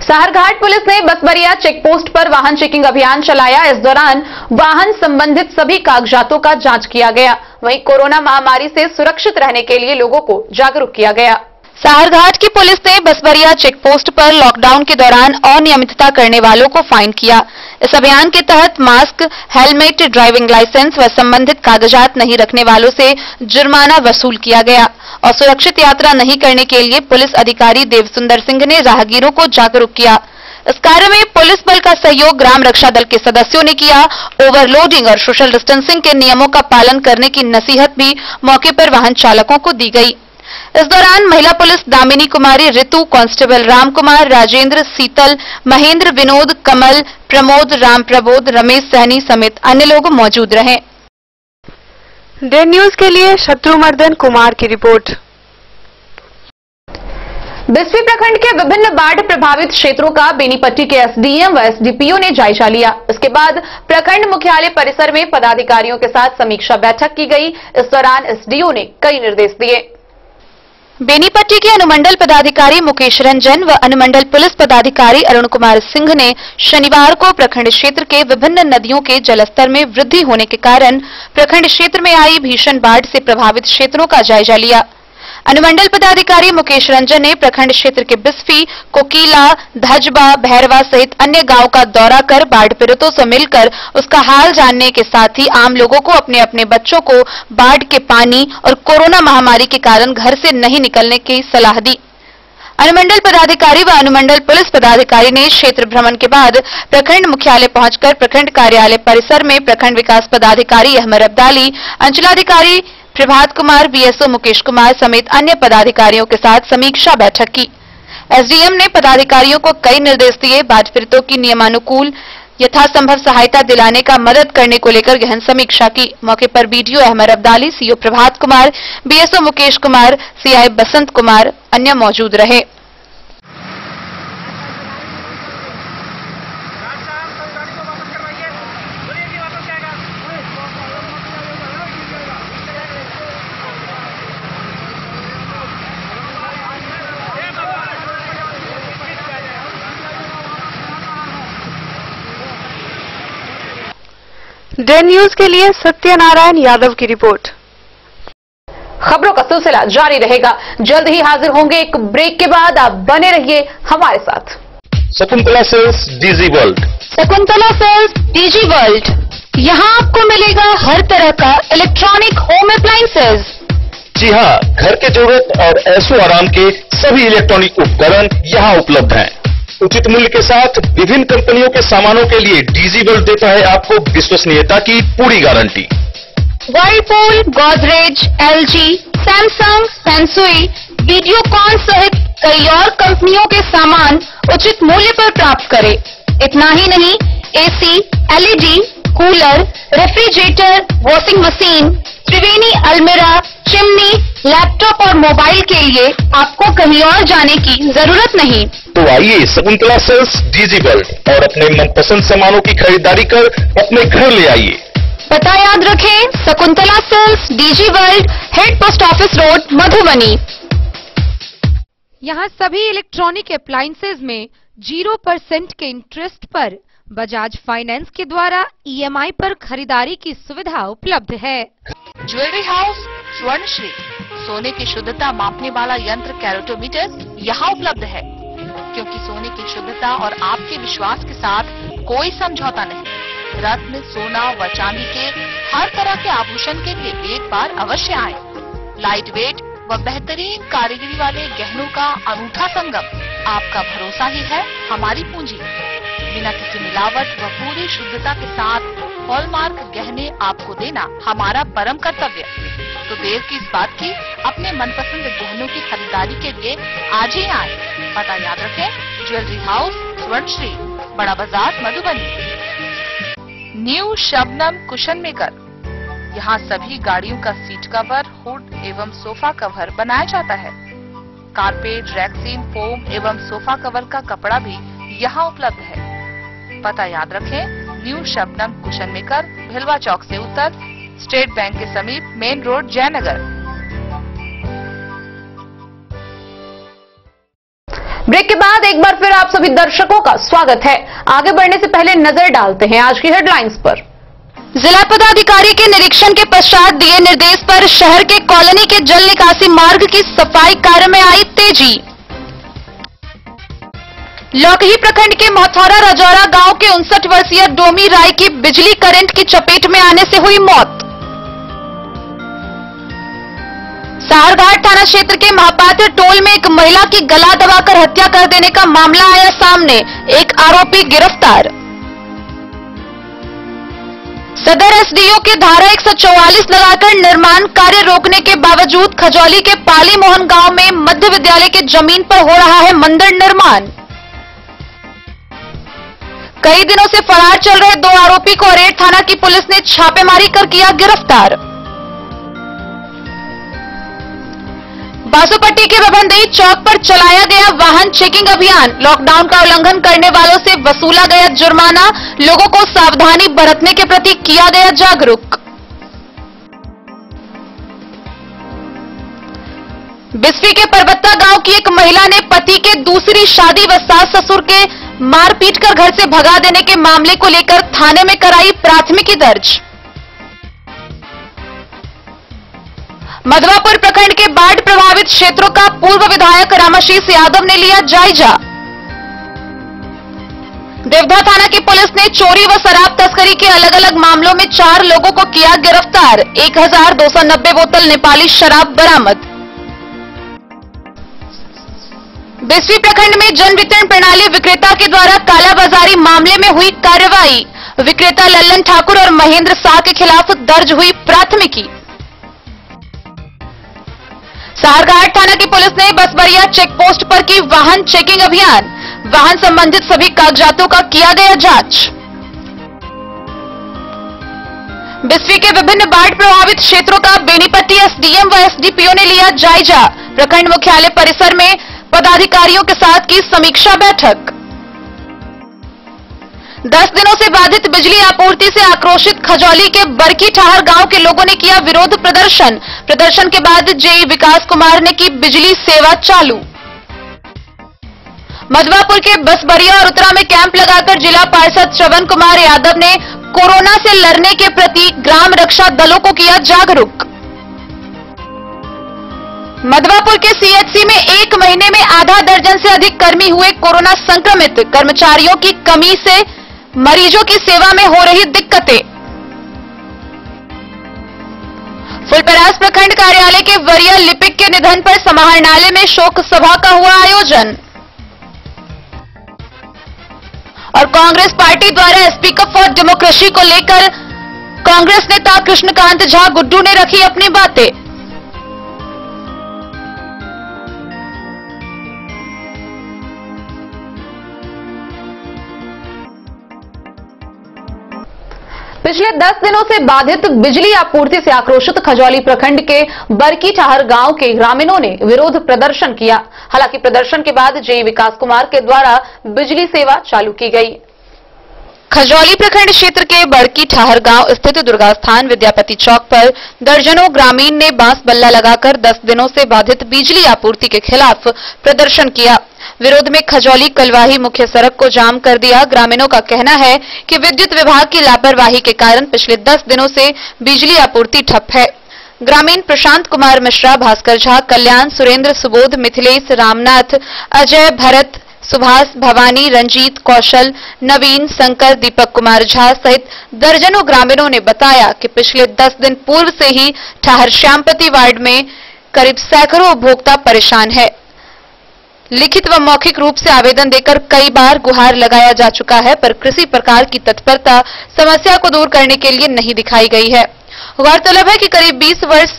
साहरघाट पुलिस ने बसबरिया चेकपोस्ट पर वाहन चेकिंग अभियान चलाया। इस दौरान वाहन संबंधित सभी कागजातों का जांच किया गया। वहीं कोरोना महामारी से सुरक्षित रहने के लिए लोगों को जागरूक किया गया। साहरघाट की पुलिस ने बसबरिया चेक पोस्ट पर लॉकडाउन के दौरान अनियमितता करने वालों को फाइन किया। इस अभियान के तहत मास्क, हेलमेट, ड्राइविंग लाइसेंस व संबंधित कागजात नहीं रखने वालों से जुर्माना वसूल किया गया और सुरक्षित यात्रा नहीं करने के लिए पुलिस अधिकारी देवसुंदर सिंह ने राहगीरों को जागरूक किया। इस कार्य में पुलिस बल का सहयोग ग्राम रक्षा दल के सदस्यों ने किया। ओवरलोडिंग और सोशल डिस्टेंसिंग के नियमों का पालन करने की नसीहत भी मौके पर वाहन चालकों को दी गई। इस दौरान महिला पुलिस दामिनी कुमारी, ऋतु, कांस्टेबल राम कुमार, राजेंद्र, शीतल, महेंद्र, विनोद, कमल, प्रमोद, राम प्रबोध, रमेश सहनी समेत अन्य लोग मौजूद रहे। डे न्यूज के लिए शत्रुमर्दन कुमार की रिपोर्ट। बिस्फी प्रखंड के विभिन्न बाढ़ प्रभावित क्षेत्रों का बेनीपट्टी के एसडीएम व एसडीपीओ ने जायजा लिया। इसके बाद प्रखंड मुख्यालय परिसर में पदाधिकारियों के साथ समीक्षा बैठक की गई। इस दौरान एसडीओ ने कई निर्देश दिए। बेनीपट्टी के अनुमंडल पदाधिकारी मुकेश रंजन व अनुमंडल पुलिस पदाधिकारी अरुण कुमार सिंह ने शनिवार को प्रखंड क्षेत्र के विभिन्न नदियों के जलस्तर में वृद्धि होने के कारण प्रखंड क्षेत्र में आई भीषण बाढ़ से प्रभावित क्षेत्रों का जायजा लिया। अनुमंडल पदाधिकारी मुकेश रंजन ने प्रखंड क्षेत्र के बिस्फी, कोकीला, धजबा, भैरवा सहित अन्य गांव का दौरा कर बाढ़ पीड़ितों से मिलकर उसका हाल जानने के साथ ही आम लोगों को अपने अपने बच्चों को बाढ़ के पानी और कोरोना महामारी के कारण घर से नहीं निकलने की सलाह दी। अनुमंडल पदाधिकारी व अनुमंडल पुलिस पदाधिकारी ने क्षेत्र भ्रमण के बाद प्रखंड मुख्यालय पहुंचकर प्रखंड कार्यालय परिसर में प्रखंड विकास पदाधिकारी अहमद अब्दाली, अंचलाधिकारी प्रभात कुमार, बीएसओ मुकेश कुमार समेत अन्य पदाधिकारियों के साथ समीक्षा बैठक की। एसडीएम ने पदाधिकारियों को कई निर्देश दिए। बाढ़ पीड़ितों की नियमानुकूल यथासंभव सहायता दिलाने का मदद करने को लेकर गहन समीक्षा की। मौके पर BDO Ahmad Abdali, CO Prabhat Kumar, BSO Mukesh Kumar, CI Basant Kumar अन्य मौजूद रहे। डे न्यूज के लिए सत्यनारायण यादव की रिपोर्ट। खबरों का सिलसिला जारी रहेगा। जल्द ही हाजिर होंगे एक ब्रेक के बाद। आप बने रहिए हमारे साथ। Shakuntala sales digi world. Shakuntala sales digi world, यहाँ आपको मिलेगा हर तरह का इलेक्ट्रॉनिक होम अप्लायंसेज। जी हाँ, घर के जरूरत और ऐशो आराम के सभी इलेक्ट्रॉनिक उपकरण यहाँ उपलब्ध हैं। उचित मूल्य के साथ विभिन्न कंपनियों के सामानों के लिए डीजी वर्ल्ड देता है आपको विश्वसनीयता की पूरी guarantee. Whirlpool, Godrej, LG, Samsung, Sansui, Videocon सहित कई और कंपनियों के सामान उचित मूल्य पर प्राप्त करें। इतना ही नहीं, AC, LED, cooler, refrigerator, washing machine, Triveni अलमीरा, चिमनी, लैपटॉप और मोबाइल के लिए आपको कहीं और जाने की जरूरत नहीं। तो आइए शकुंतला सेल्स डीजी वर्ल्ड और अपने मनपसंद सामानों की खरीदारी कर अपने घर ले आइए। पता याद रखें, Shakuntala sales digi world, head post office road, Madhubani. यहाँ सभी इलेक्ट्रॉनिक अप्लायंसेज में 0% के इंटरेस्ट पर बजाज फाइनेंस के द्वारा ईएमआई पर खरीदारी की सुविधा उपलब्ध है। ज्वेलरी हाउस स्वर्णश्री, सोने की शुद्धता मापने वाला यंत्र कैरेटोमीटर यहाँ उपलब्ध है, क्योंकि सोने की शुद्धता और आपके विश्वास के साथ कोई समझौता नहीं। रत्न, सोना व चांदी के हर तरह के आभूषण के लिए एक बार अवश्य आएं। लाइट वेट व बेहतरीन कारीगरी वाले गहनों का अनूठा संगम, आपका भरोसा ही है हमारी पूंजी। बिना किसी मिलावट व पूरी शुद्धता के साथ हॉलमार्क गहने आपको देना हमारा परम कर्तव्य। तो देर किस बात की, अपने मनपसंद गहनों की खरीदारी के लिए आज ही आए। पता याद रखें, ज्वेलरी हाउस स्वर्णश्री, बड़ा बाजार, Madhubani. New Shabnam cushion maker, यहाँ सभी गाड़ियों का सीट कवर, हुड एवं सोफा कवर बनाया जाता है। कारपेट, रैक्सीन, फोम एवं सोफा कवर का कपड़ा भी यहाँ उपलब्ध है। पता याद रखें, न्यू शबनम कुशन मेकर, भिलवा चौक से उत्तर, स्टेट बैंक के समीप, मेन रोड, जयनगर। ब्रेक के बाद एक बार फिर आप सभी दर्शकों का स्वागत है। आगे बढ़ने से पहले नजर डालते हैं आज की हेडलाइंस पर। जिला पदाधिकारी के निरीक्षण के पश्चात दिए निर्देश पर शहर के कॉलोनी के जल निकासी मार्ग की सफाई कार्य में आई तेजी। लौकही प्रखंड के मथौरा रजौरा गांव के 59 वर्षीय डोमी राय की बिजली करंट की चपेट में आने से हुई मौत। साहरघाट थाना क्षेत्र के महापात्र टोल में एक महिला की गला दबाकर हत्या कर देने का मामला आया सामने, एक आरोपी गिरफ्तार। सदर एसडीओ के धारा 144 लगाकर निर्माण कार्य रोकने के बावजूद खजौली के पाली मोहन गांव में मध्य विद्यालय के जमीन पर हो रहा है मंदिर निर्माण। कई दिनों से फरार चल रहे 2 आरोपी को अरेर थाना की पुलिस ने छापेमारी कर किया गिरफ्तार। बासोपट्टी के बभनदेई चौक पर चलाया गया वाहन चेकिंग अभियान। लॉकडाउन का उल्लंघन करने वालों से वसूला गया जुर्माना, लोगों को सावधानी बरतने के प्रति किया गया जागरूक। बिस्फी के परबत्ता गांव की एक महिला ने पति के दूसरी शादी व सास ससुर के मारपीट कर घर से भगा देने के मामले को लेकर थाने में कराई प्राथमिकी दर्ज। मधवापुर प्रखंड के बाढ़ प्रभावित क्षेत्रों का पूर्व विधायक रामाशीष यादव ने लिया जायजा। देवधा थाना की पुलिस ने चोरी व शराब तस्करी के अलग अलग मामलों में 4 लोगों को किया गिरफ्तार। 1290 बोतल नेपाली शराब बरामद। बिस्फी प्रखंड में जन वितरण प्रणाली विक्रेता के द्वारा कालाबाजारी मामले में हुई कार्रवाई। विक्रेता लल्लन ठाकुर और महेंद्र शाह के खिलाफ दर्ज हुई प्राथमिकी। साहरघाट थाना की पुलिस ने बसबरिया चेक पोस्ट पर की वाहन चेकिंग अभियान। वाहन संबंधित सभी कागजातों का किया गया जांच। बिस्फी के विभिन्न बाढ़ प्रभावित क्षेत्रों का बेनीपट्टी एसडीएम व एसडीपीओ ने लिया जायजा। प्रखंड मुख्यालय परिसर में पदाधिकारियों के साथ की समीक्षा बैठक। 10 दिनों से बाधित बिजली आपूर्ति से आक्रोशित खजौली के बरकी ठहर गांव के लोगों ने किया विरोध प्रदर्शन। प्रदर्शन के बाद जेई विकास कुमार ने की बिजली सेवा चालू। मधवापुर के बसबरिया और उत्तरा में कैंप लगाकर जिला पार्षद श्रवण कुमार यादव ने कोरोना से लड़ने के प्रति ग्राम रक्षा दलों को किया जागरूक। मधवापुर के सीएचसी में 1 महीने में आधा दर्जन से अधिक कर्मी हुए कोरोना संक्रमित। कर्मचारियों की कमी से मरीजों की सेवा में हो रही दिक्कतें। फुलपरास प्रखंड कार्यालय के वरीय लिपिक के निधन पर समाहरणालय में शोक सभा का हुआ आयोजन। और कांग्रेस पार्टी द्वारा स्पीकअप फॉर डेमोक्रेसी को लेकर कांग्रेस नेता कृष्णकांत झा गुड्डू ने रखी अपनी बातें। पिछले 10 दिनों से बाधित बिजली आपूर्ति से आक्रोशित खजौली प्रखंड के बरकी ठहर गांव के ग्रामीणों ने विरोध प्रदर्शन किया। हालांकि प्रदर्शन के बाद जेई विकास कुमार के द्वारा बिजली सेवा चालू की गई। खजौली प्रखंड क्षेत्र के बड़की ठहर गांव स्थित दुर्गास्थान विद्यापति चौक पर दर्जनों ग्रामीण ने बांस बल्ला लगाकर 10 दिनों से बाधित बिजली आपूर्ति के खिलाफ प्रदर्शन किया। विरोध में खजौली कलवाही मुख्य सड़क को जाम कर दिया। ग्रामीणों का कहना है कि विद्युत विभाग की लापरवाही के कारण पिछले 10 दिनों से बिजली आपूर्ति ठप है। ग्रामीण प्रशांत कुमार मिश्रा, भास्कर झा, कल्याण, सुरेंद्र, सुबोध, मिथिलेश, रामनाथ, अजय, भरत, सुभाष, भवानी, रंजीत, कौशल, नवीन, शंकर, दीपक कुमार झा सहित दर्जनों ग्रामीणों ने बताया कि पिछले 10 दिन पूर्व से ही ठहर श्यामपति वार्ड में करीब सैकड़ों उपभोक्ता परेशान है। लिखित व मौखिक रूप से आवेदन देकर कई बार गुहार लगाया जा चुका है, पर किसी प्रकार की तत्परता समस्या को दूर करने के लिए नहीं दिखाई गई है। गौरतलब है कि करीब 20 वर्ष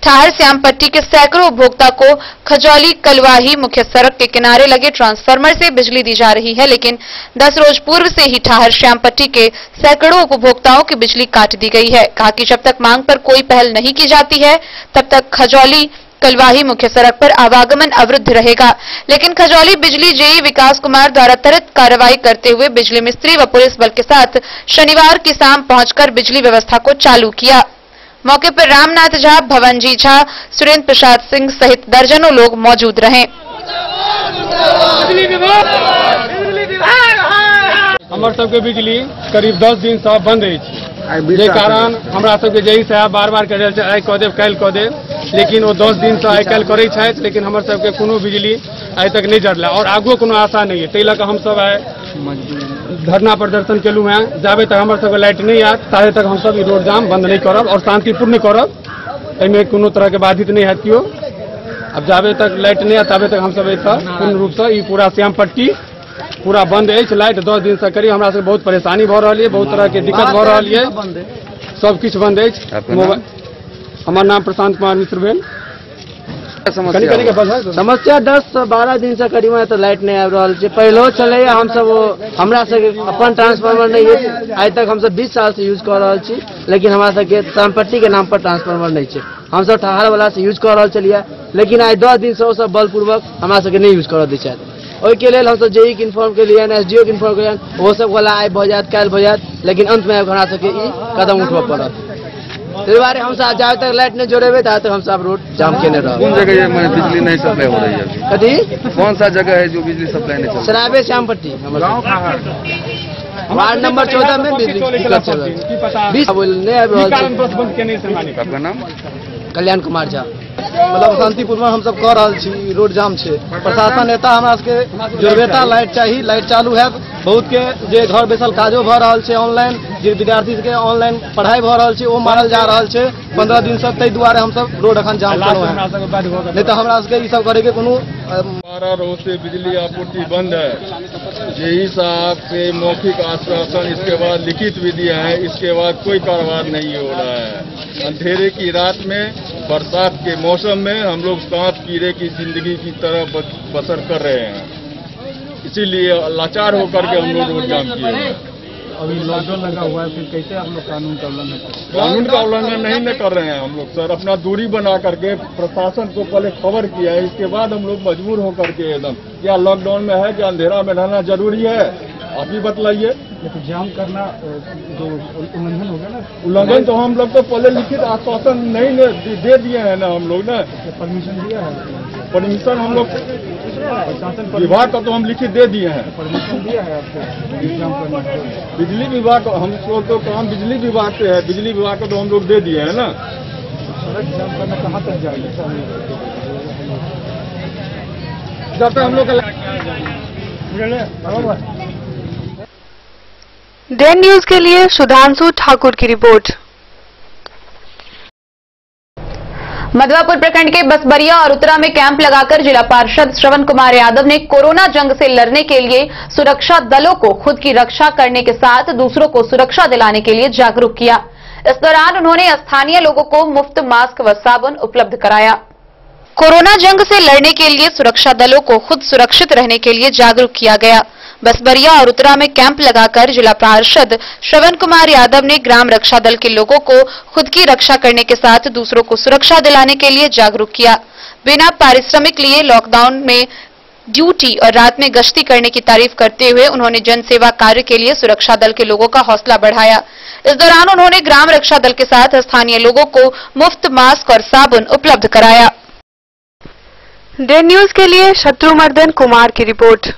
ठहर श्यामपट्टी के सैकड़ों उपभोक्ता को खजौली कलवाही मुख्य सड़क के किनारे लगे ट्रांसफार्मर से बिजली दी जा रही है, लेकिन 10 रोज पूर्व से ही ठहर श्यामपट्टी के सैकड़ों उपभोक्ताओं की बिजली काट दी गई है। कहा कि जब तक मांग पर कोई पहल नहीं की जाती है तब तक खजौली कलवाही मुख्य सड़क पर आवागमन अवरुद्ध रहेगा। लेकिन खजौली बिजली जेई विकास कुमार द्वारा त्वरित कार्रवाई करते हुए बिजली मिस्त्री व पुलिस बल के साथ शनिवार की शाम पहुंचकर बिजली व्यवस्था को चालू किया। मौके पर रामनाथ झा, भवनजी झा, सुरेंद्र प्रसाद सिंह सहित दर्जनों लोग मौजूद रहे। हमारे सबके बिजली करीब 10 दिन से बंद है। जे कारण हमरा सबके जही से बार बार कह रहल छै आइ कऽ देब काल्हि कऽ देब, लेकिन ओ 10 दिन से आइ काल्हि करै छथि, लेकिन हमर सबके कोनो बिजली आइ तक नहीं जरला और आगू कोनो आशा नहीं है। ताहि लऽ कऽ हमसब आइ धरना प्रदर्शन केलहुँ हैं। जाबे तक हमर सबके लाइट नहीं आयत ताबे तक हमसब ई रोड जाम बंद नहीं करब और शांतिपूर्ण करब, एहिमे कोनो तरह के बाधित नहीं हैत कियो। अब जाबे तक लाइट नहीं आयत ताबे तक हमसब एतऽ पूर्ण रूप से ई पूरा श्याम पट्टी पूरा बंद अछि। लाइट 10 दिन से करी हमरा सबके बहुत परेशानी भऽ रहल है, बहुत तरह के दिक्कत भऽ रहल है, सब किछु बंद अछि। हमर नाम प्रशांत कुमार मिश्र भेल। समस्या 10 से 12 दिन से करीब तो लाइट नहीं आबि रहल छै। पहलो चले हम सब हमरा से अपन ट्रांसफार्मर नहीं है, आज तक हम सब 20 साल से यूज कर रहल छी, लेकिन हमरा सबके संपत्ति के नाम पर ट्रांसफार्मर नहीं छै। हम सब ठहार वाला से यूज कर रहल छलिए, लेकिन आज 10 दिन से वो सब बलपूर्वक हमरा सबके नहीं यूज करऽ दै छथि। ओहि के लेल हम सब जेई के इन्फॉर्म के लिए एसडीओ के इन्फॉर्म के लिए वो सब वाला आइ भऽ जायत काल्हि भऽ जायत, लेकिन अंत में हमरा सबके ई कदम उठबऽ पड़त। ताहि दुआरे हम सब जब तक लाइट नहीं जोड़ेबे तब तक हम सब रोड जाम केने रहब। कौन जगह ये बिजली नहीं सप्लाई हो रही है? कथी कौन सा जगह है जो बिजली सप्लाई नहीं चल रही? सराबे श्याम पट्टी वार्ड नंबर 14 में बिजली दिक्कत चल रही है। आपका नाम? कल्याण कुमार झा। मतलब शांतिपूर्ण हम सब कर रहल छी, रोड जाम छै। प्रशासन नेता हमरा सबके जोड़बेता लाइट चाही, लाइट चालू है। बहुत के जे घर बैसल काजो भऽ रहल छै ऑनलाइन, जे विद्यार्थी के ऑनलाइन पढ़ाई भऽ रहल छै ओ मारल जा रहल छै 15 दिन से। ताहि दुआरे हम सब रोड अखन जाम केलहुँ हैं, नहीं तो हमरा सबके ई सब करे के कोनो 12 रोज से बिजली आपूर्ति बंद है। जेई साहब से मौखिक आश्वासन, इसके बाद लिखित भी दिया है, इसके बाद कोई कारोबार नहीं हो रहा है। अंधेरे की रात में, बरसात के मौसम में हम लोग सांप कीड़े की जिंदगी की तरह बसर कर रहे हैं, इसीलिए लाचार होकर के हम लोग रोड जाम किए। अभी लॉकडाउन लगा हुआ है, फिर कैसे आप लोग कानून का उल्लंघन कर रहे हैं? कानून का उल्लंघन नहीं न कर रहे हैं हम लोग सर, अपना दूरी बना करके प्रशासन को पहले खबर किया है, इसके बाद हम लोग मजबूर होकर के एकदम क्या लॉकडाउन में है, क्या अंधेरा में रहना जरूरी है, आप ही बतलाइए। लेकिन जाम करना जो उल्लंघन हो गया ना, उल्लंघन तो हम लोग तो पहले लिखित आश्वासन नहीं दे दिए हैं ना हम लोग ना, परमिशन दिया है। परमिशन हम लोग विभाग का तो हम लिखित दे दिए हैं। परमिशन दिया है आपको जाम करने का? बिजली विभाग हम लोग तो काम बिजली विभाग से है, बिजली विभाग को तो हम लोग दे दिए हैं ना। सड़क जाम करना कहाँ तक जाएगा? जब तक हम लोग डे न्यूज के लिए सुधांशु ठाकुर की रिपोर्ट। मधवापुर प्रखंड के बसबरिया और उत्तरा में कैंप लगाकर जिला पार्षद श्रवण कुमार यादव ने कोरोना जंग से लड़ने के लिए सुरक्षा दलों को खुद की रक्षा करने के साथ दूसरों को सुरक्षा दिलाने के लिए जागरूक किया। इस दौरान उन्होंने स्थानीय लोगों को मुफ्त मास्क व साबुन उपलब्ध कराया। कोरोना जंग से लड़ने के लिए सुरक्षा दलों को खुद सुरक्षित रहने के लिए जागरूक किया गया। बसबरिया और उत्तरा में कैंप लगाकर जिला पार्षद श्रवण कुमार यादव ने ग्राम रक्षा दल के लोगों को खुद की रक्षा करने के साथ दूसरों को सुरक्षा दिलाने के लिए जागरूक किया। बिना पारिश्रमिक लिए लॉकडाउन में ड्यूटी और रात में गश्ती करने की तारीफ करते हुए उन्होंने जनसेवा कार्य के लिए सुरक्षा दल के लोगों का हौसला बढ़ाया। इस दौरान उन्होंने ग्राम रक्षा दल के साथ स्थानीय लोगों को मुफ्त मास्क और साबुन उपलब्ध कराया। डे न्यूज के लिए शत्रुमर्दन कुमार की रिपोर्ट।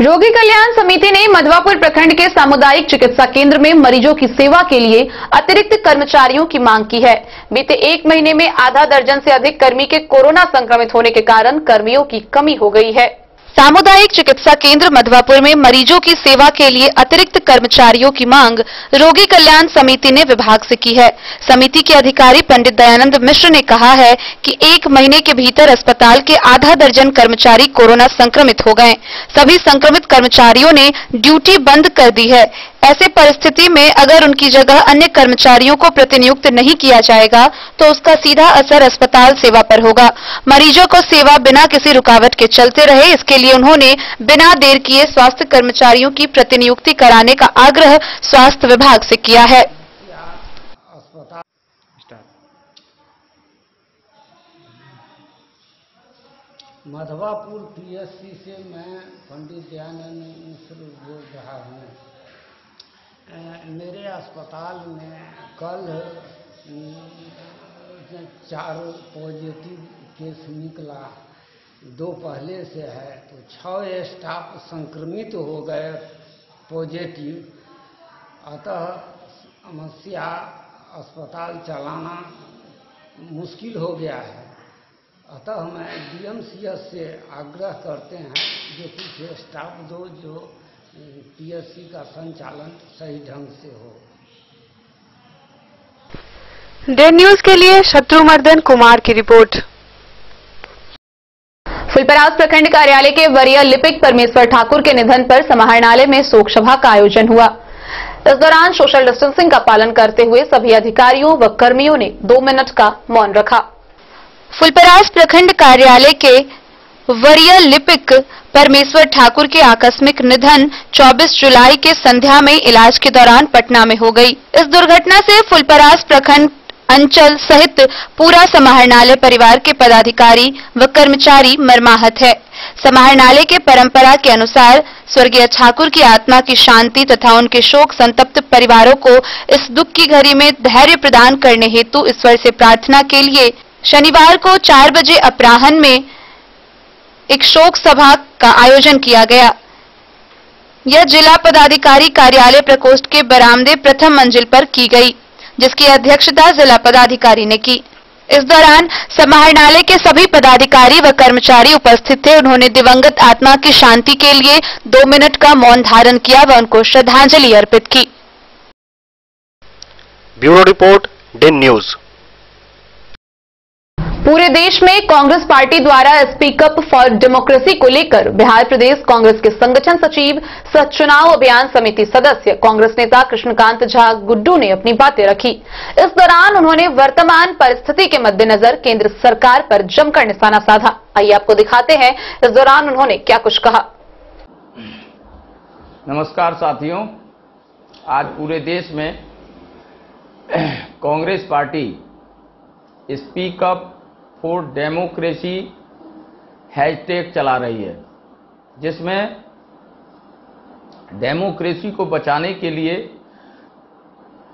रोगी कल्याण समिति ने मधवापुर प्रखंड के सामुदायिक चिकित्सा केंद्र में मरीजों की सेवा के लिए अतिरिक्त कर्मचारियों की मांग की है। बीते 1 महीने में आधा दर्जन से अधिक कर्मी के कोरोना संक्रमित होने के कारण कर्मियों की कमी हो गई है। सामुदायिक चिकित्सा केंद्र मधवापुर में मरीजों की सेवा के लिए अतिरिक्त कर्मचारियों की मांग रोगी कल्याण समिति ने विभाग से की है। समिति के अधिकारी पंडित दयानंद मिश्र ने कहा है कि 1 महीने के भीतर अस्पताल के आधा दर्जन कर्मचारी कोरोना संक्रमित हो गए। सभी संक्रमित कर्मचारियों ने ड्यूटी बंद कर दी है। ऐसे परिस्थिति में अगर उनकी जगह अन्य कर्मचारियों को प्रतिनियुक्त नहीं किया जाएगा तो उसका सीधा असर अस्पताल सेवा पर होगा। मरीजों को सेवा बिना किसी रुकावट के चलते रहे, इसके लिए उन्होंने बिना देर किए स्वास्थ्य कर्मचारियों की प्रतिनियुक्ति कराने का आग्रह स्वास्थ्य विभाग से किया है। मधवापुर पीएससी से मैं पंडित दयानंद मिश्र बोल रहा हूँ। मेरे अस्पताल में कल 4 पॉजिटिव केस निकला, 2 पहले से है, तो 6 स्टाफ संक्रमित हो गए पॉजिटिव। अतः समस्या अस्पताल चलाना मुश्किल हो गया है। अतः मैं DMCH से आग्रह करते हैं जो कुछ स्टाफ दो जो PSC का संचालन सही ढंग से हो। डे न्यूज के लिए शत्रुमर्दन कुमार की रिपोर्ट। फुलपरास प्रखंड कार्यालय के वरीय लिपिक परमेश्वर ठाकुर के निधन पर समाहरणालय में शोक सभा का आयोजन हुआ। इस दौरान सोशल डिस्टेंसिंग का पालन करते हुए सभी अधिकारियों व कर्मियों ने 2 मिनट का मौन रखा। फुलपरास प्रखंड कार्यालय के वरीय लिपिक परमेश्वर ठाकुर के आकस्मिक निधन 24 जुलाई के संध्या में इलाज के दौरान पटना में हो गई। इस दुर्घटना से फुलपरास प्रखंड अंचल सहित पूरा समाहरणालय परिवार के पदाधिकारी व कर्मचारी मर्माहत है। समाहरणालय के परंपरा के अनुसार स्वर्गीय ठाकुर की आत्मा की शांति तथा उनके शोक संतप्त परिवारों को इस दुख की घड़ी में धैर्य प्रदान करने हेतु ईश्वर से प्रार्थना के लिए शनिवार को 4 बजे अपराह्न में एक शोक सभा का आयोजन किया गया। यह जिला पदाधिकारी कार्यालय प्रकोष्ठ के बरामदे प्रथम मंजिल पर की गई, जिसकी अध्यक्षता जिला पदाधिकारी ने की। इस दौरान समाहरणालय के सभी पदाधिकारी व कर्मचारी उपस्थित थे। उन्होंने दिवंगत आत्मा की शांति के लिए 2 मिनट का मौन धारण किया व उनको श्रद्धांजलि अर्पित की। Bureau report, day news. पूरे देश में कांग्रेस पार्टी द्वारा स्पीक अप फॉर डेमोक्रेसी को लेकर बिहार प्रदेश कांग्रेस के संगठन सचिव सह चुनाव अभियान समिति सदस्य कांग्रेस नेता कृष्णकांत झा गुड्डू ने अपनी बातें रखी। इस दौरान उन्होंने वर्तमान परिस्थिति के मद्देनजर केंद्र सरकार पर जमकर निशाना साधा। आइए आपको दिखाते हैं इस दौरान उन्होंने क्या कुछ कहा। नमस्कार साथियों, आज पूरे देश में Congress party speak up for democracy hashtag चला रही है, जिसमें डेमोक्रेसी को बचाने के लिए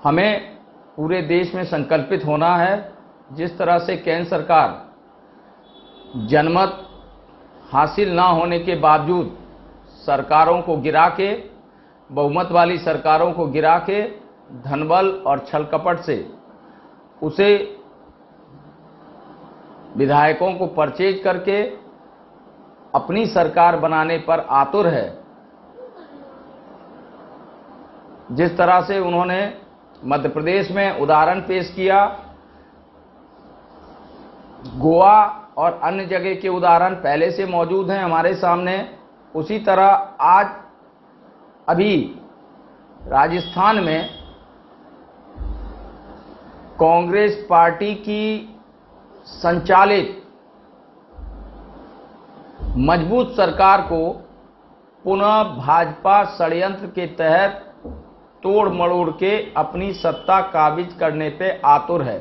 हमें पूरे देश में संकल्पित होना है। जिस तरह से केंद्र सरकार जनमत हासिल ना होने के बावजूद सरकारों को गिरा के, बहुमत वाली सरकारों को गिरा के धनबल और छलकपट से उसे विधायकों को परचेज करके अपनी सरकार बनाने पर आतुर है, जिस तरह से उन्होंने मध्य प्रदेश में उदाहरण पेश किया, गोवा और अन्य जगह के उदाहरण पहले से मौजूद हैं हमारे सामने। उसी तरह आज अभी राजस्थान में कांग्रेस पार्टी की संचालित मजबूत सरकार को पुनः भाजपा षड्यंत्र के तहत तोड़ मरोड़ के अपनी सत्ता काबिज करने पे आतुर है,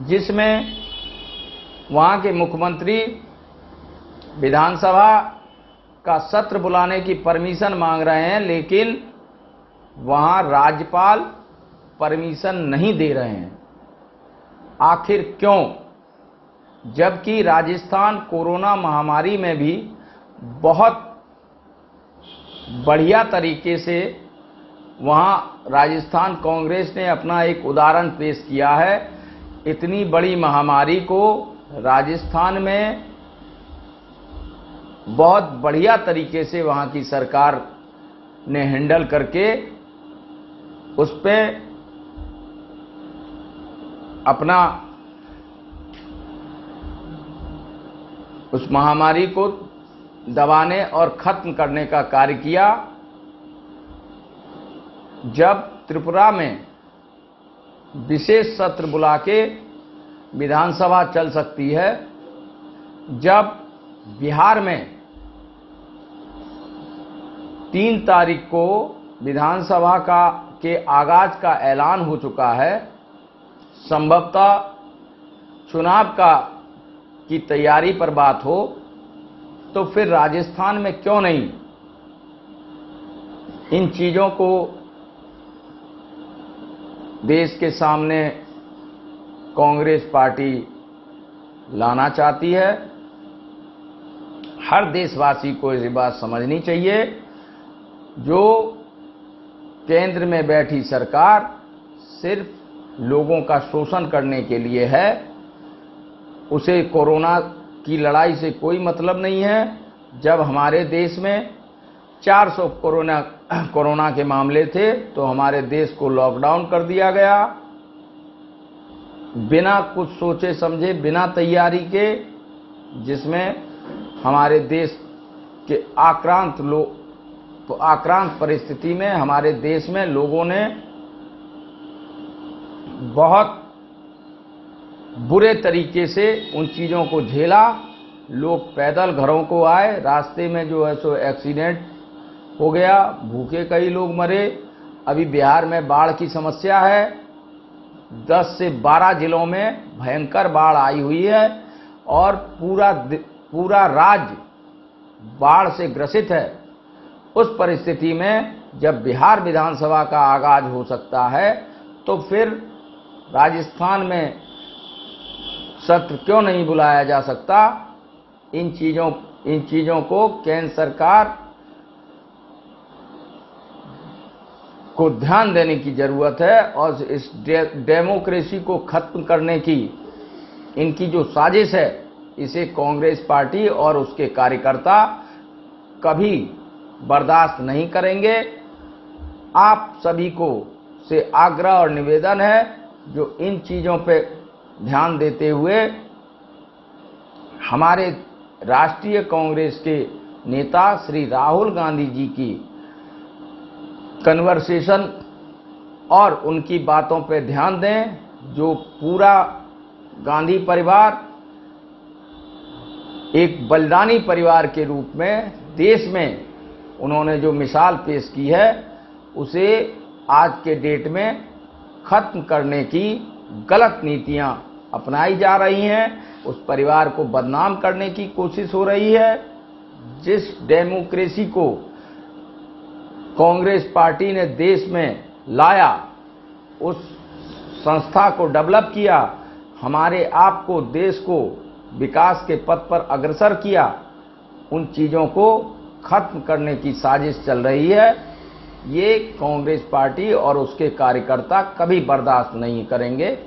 जिसमें वहां के मुख्यमंत्री विधानसभा का सत्र बुलाने की परमिशन मांग रहे हैं, लेकिन वहां राज्यपाल परमिशन नहीं दे रहे हैं। आखिर क्यों? जबकि राजस्थान कोरोना महामारी में भी बहुत बढ़िया तरीके से वहां राजस्थान कांग्रेस ने अपना एक उदाहरण पेश किया है। इतनी बड़ी महामारी को राजस्थान में बहुत बढ़िया तरीके से वहां की सरकार ने हैंडल करके उस पे अपना उस महामारी को दबाने और खत्म करने का कार्य किया। जब त्रिपुरा में विशेष सत्र बुला के विधानसभा चल सकती है, जब बिहार में 3 तारीख को विधानसभा के आगाज का ऐलान हो चुका है, संभवतः चुनाव की तैयारी पर बात हो, तो फिर राजस्थान में क्यों नहीं इन चीजों को देश के सामने कांग्रेस पार्टी लाना चाहती है। हर देशवासी को ये बात समझनी चाहिए, जो केंद्र में बैठी सरकार सिर्फ लोगों का शोषण करने के लिए है। उसे कोरोना की लड़ाई से कोई मतलब नहीं है। जब हमारे देश में 400 कोरोना के मामले थे तो हमारे देश को लॉकडाउन कर दिया गया, बिना कुछ सोचे समझे, बिना तैयारी के, जिसमें हमारे देश के आक्रांत परिस्थिति में हमारे देश में लोगों ने बहुत बुरे तरीके से उन चीजों को झेला। लोग पैदल घरों को आए, रास्ते में जो है सो एक्सीडेंट हो गया, भूखे कई लोग मरे। अभी बिहार में बाढ़ की समस्या है, 10 से 12 जिलों में भयंकर बाढ़ आई हुई है और पूरा राज्य बाढ़ से ग्रसित है। उस परिस्थिति में जब बिहार विधानसभा का आगाज हो सकता है तो फिर राजस्थान में सत्र क्यों नहीं बुलाया जा सकता? इन चीजों को केंद्र सरकार को ध्यान देने की जरूरत है और इस डेमोक्रेसी को खत्म करने की इनकी जो साजिश है, इसे कांग्रेस पार्टी और उसके कार्यकर्ता कभी बर्दाश्त नहीं करेंगे। आप सभी को से आग्रह और निवेदन है जो इन चीजों पे ध्यान देते हुए हमारे राष्ट्रीय कांग्रेस के नेता श्री राहुल गांधी जी की कन्वर्सेशन और उनकी बातों पे ध्यान दें। जो पूरा गांधी परिवार एक बलिदानी परिवार के रूप में देश में उन्होंने जो मिसाल पेश की है, उसे आज के डेट में खत्म करने की गलत नीतियां अपनाई जा रही हैं। उस परिवार को बदनाम करने की कोशिश हो रही है। जिस डेमोक्रेसी को कांग्रेस पार्टी ने देश में लाया, उस संस्था को डेवलप किया, हमारे आप को, देश को विकास के पथ पर अग्रसर किया, उन चीजों को खत्म करने की साजिश चल रही है। ये कांग्रेस पार्टी और उसके कार्यकर्ता कभी बर्दाश्त नहीं करेंगे।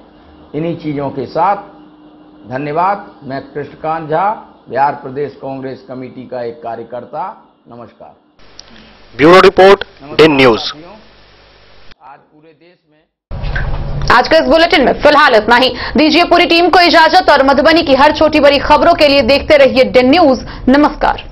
इन्हीं चीजों के साथ धन्यवाद। मैं कृष्णकांत झा, बिहार प्रदेश कांग्रेस कमेटी का एक कार्यकर्ता। नमस्कार। Bureau report, Den News. आज पूरे देश में आज के इस बुलेटिन में फिलहाल इतना ही। दीजिए पूरी टीम को इजाजत और मधुबनी की हर छोटी बड़ी खबरों के लिए देखते रहिए डेन न्यूज। नमस्कार।